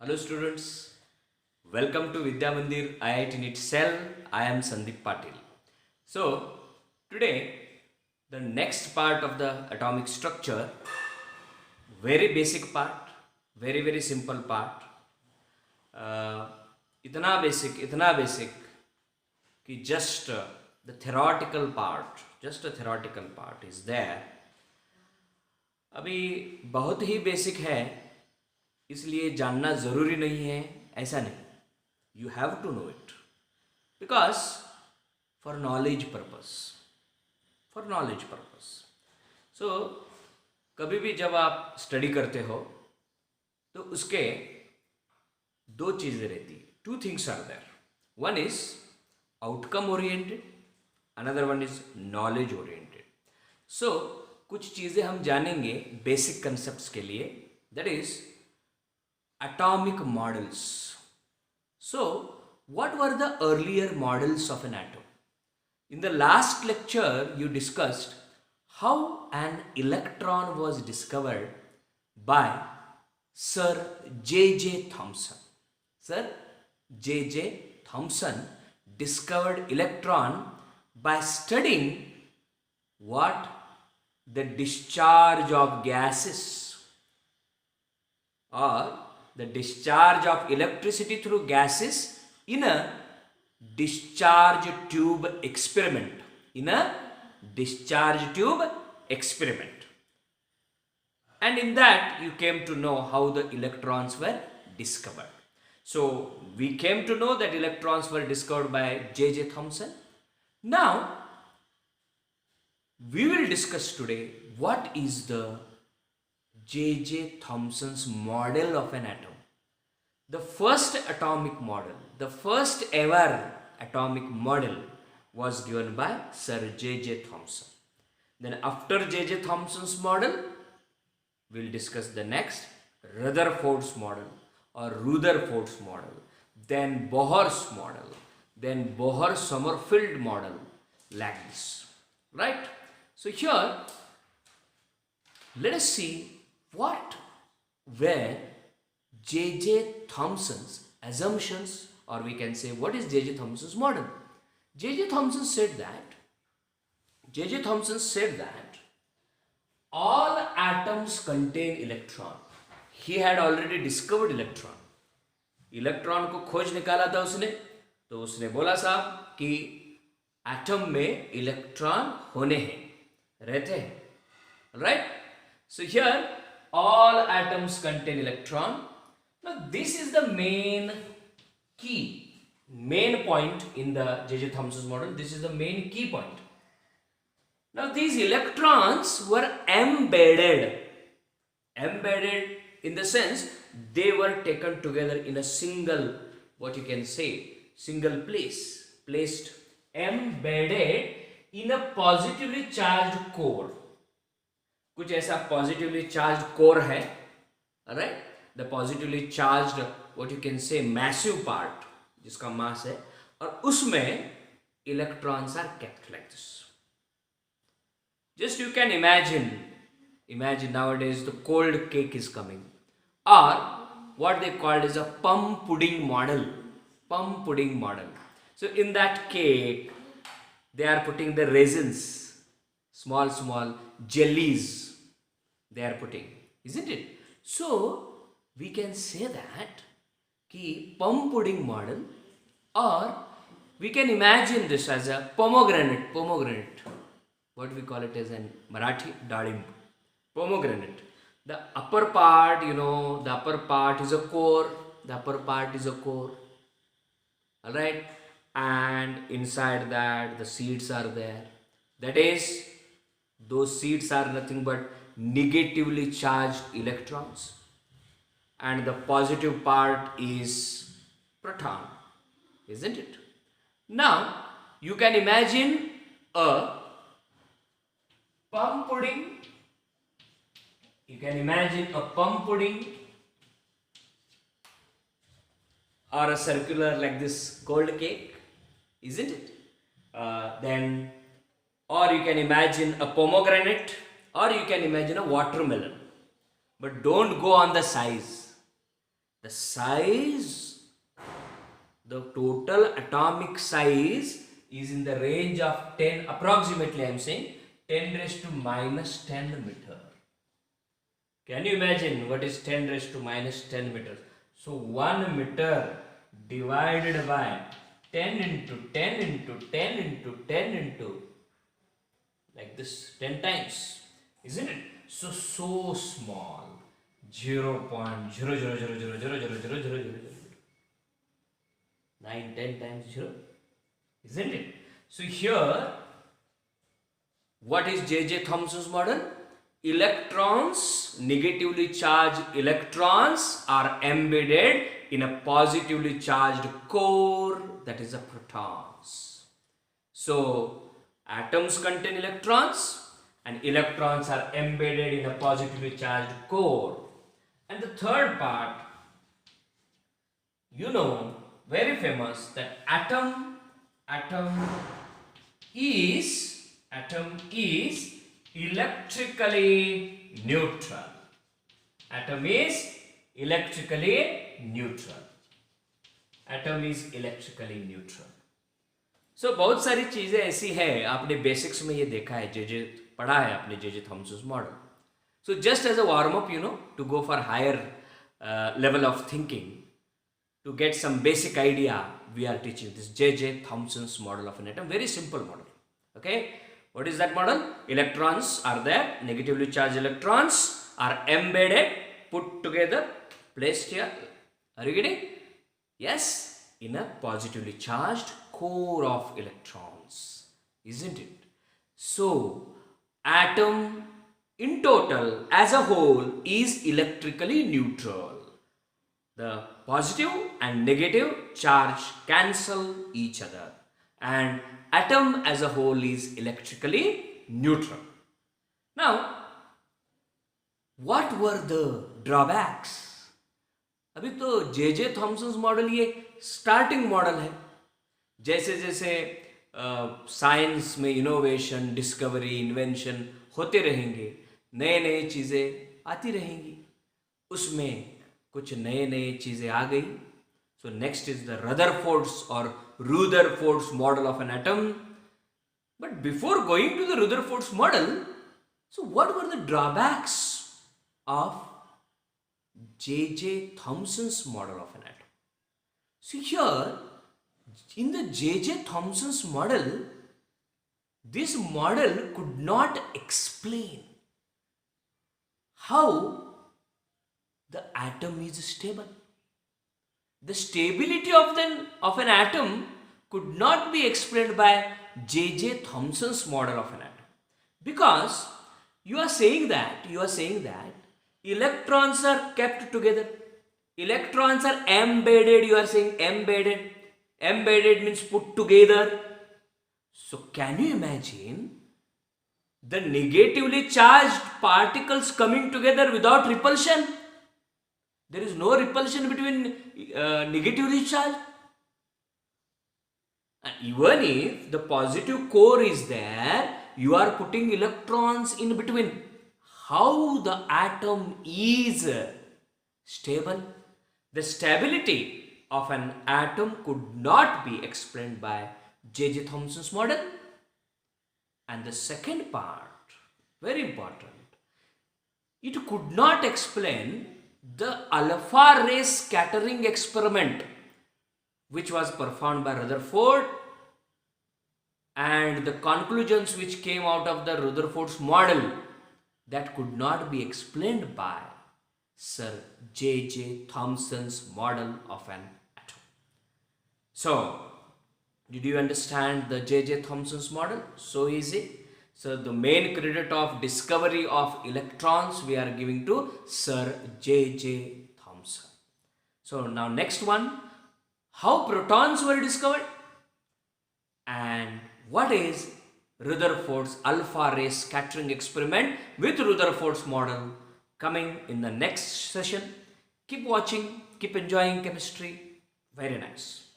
Hello students, welcome to Vidya Mandir IIT NEET Cell. I am Sandeep Patil. So today the next part of the atomic structure, very basic part, very simple part. इतना basic कि just the theoretical part, just a theoretical part is there. अभी बहुत ही basic है, इसलिए जानना ज़रूरी नहीं है, ऐसा नहीं. You have to know it because for knowledge purpose. So कभी भी जब आप स्टडी करते हो तो उसके दो चीज़ें रहती, two things are there. One is outcome oriented, another one is knowledge oriented. So कुछ चीज़ें हम जानेंगे बेसिक कंसेप्ट्स के लिए, that is atomic models. So, what were the earlier models of an atom? In the last lecture, you discussed how an electron was discovered by Sir J.J. Thomson. Sir J.J. Thomson discovered electron by studying what? The discharge of gases or the discharge of electricity through gases in a discharge tube experiment. And in that you came to know how the electrons were discovered. So we came to know that electrons were discovered by J.J. Thomson. Now we will discuss today what is the J.J. Thomson's model of an atom. The first atomic model, the first ever atomic model was given by Sir J.J. Thomson. Then after J.J. Thomson's model, we will discuss the next Rutherford's model or Rutherford's model, then Bohr's model, then Bohr-Sommerfeld model, like this, right? So here, let us see what were J.J. Thomson's assumptions, or we can say what is J.J. Thomson's model. J.J. Thomson said that all atoms contain electron. He had already discovered electron. Electron को खोज निकाला था उसने, तो उसने बोला साहब कि एटम में इलेक्ट्रॉन होने हैं, रहते हैं, right? So here all atoms contain electron. Now this is the main point in the J.J. Thomson's model. This is the main key point. Now these electrons were embedded in the sense they were taken together in a single, what you can say, single place, placed, embedded in a positively charged core. कुछ ऐसा positively charge core है, right? The positively charged, what you can say, massive part जिसका mass है, और उसमें electrons are kept like this. Just you can imagine nowadays the cold cake is coming, or what they called is a plum pudding model. So in that cake they are putting the raisins, small jellies they are putting, isn't it? So we can say that ki plum pudding model, or we can imagine this as a pomegranate, what we call it as in Marathi, dalim, pomegranate. The upper part, the upper part is a core, all right, and inside that the seeds are there. That is, those seeds are nothing but negatively charged electrons, and the positive part is proton, isn't it? Now you can imagine a plum pudding. Or a circular like this cold cake, isn't it? Then, or you can imagine a pomegranate, or you can imagine a watermelon. But don't go on the size. The size, the total atomic size is in the range of 10, approximately I am saying 10 raised to minus 10 meter. Can you imagine what is 10 raised to minus 10 meters? So 1 meter divided by 10 into 10 into 10 into 10 into like this 10 times, isn't it? So small, 0.00000000000 9 10 times 0, isn't it? So here, what is J.J. Thomson's model? Electrons, negatively charged electrons are embedded in a positively charged core, that is a protons. So atoms contain electrons and electrons are embedded in a positively charged core. And the third part, you know, very famous, that atom is electrically neutral. Atom is electrically neutral. Atom is electrically neutral. So बहुत सारी चीजें ऐसी है, आपने basics में ये देखा है, जे पढ़ा है आपने J.J. Thomson's model. So just as a warm up, to go for higher level of thinking, to get some basic idea, we are teaching this J.J. Thomson's model of an atom. Very simple model. Okay, what is that model? Electrons are there, negatively charged electrons are embedded, put together, placed here. Are you getting? Yes, in a positively charged core of electrons, isn't it? So atom in total as a whole is electrically neutral. The positive and negative charge cancel each other, and atom as a whole is electrically neutral. Now, what were the drawbacks? अभी तो J.J. Thomson's model ये starting model है. जैसे जैसे science में innovation, discovery, invention होते रहेंगे, नए नए चीज़ें आती रहेंगी, उसमें कुछ नए नए चीज़ें आ गई. So next is the Rutherford's और Rutherford's model of an atom. But before going to the Rutherford's model, so what were the drawbacks of J.J. Thomson's model of an atom? So here, in the J.J. Thomson's model, this model could not explain how the atom is stable. The stability of an atom could not be explained by J.J. Thomson's model of an atom, because you are saying that electrons are kept together. Electrons are embedded. You are saying embedded. Embedded means put together. So can you imagine the negatively charged particles coming together without repulsion? There is no repulsion between negatively charged. And even if the positive core is there, you are putting electrons in between. How the atom is stable? The stability of an atom could not be explained by J.J. Thomson's model. And the second part, very important, it could not explain the alpha ray scattering experiment which was performed by Rutherford, and the conclusions which came out of the Rutherford's model, that could not be explained by Sir J.J. Thomson's model of an atom. So, did you understand the J.J. Thomson's model? So easy. So, the main credit of discovery of electrons we are giving to Sir J.J. Thomson. So, now next one, how protons were discovered and what is Rutherford's alpha ray scattering experiment with Rutherford's model, coming in the next session. Keep watching, keep enjoying chemistry. Very nice.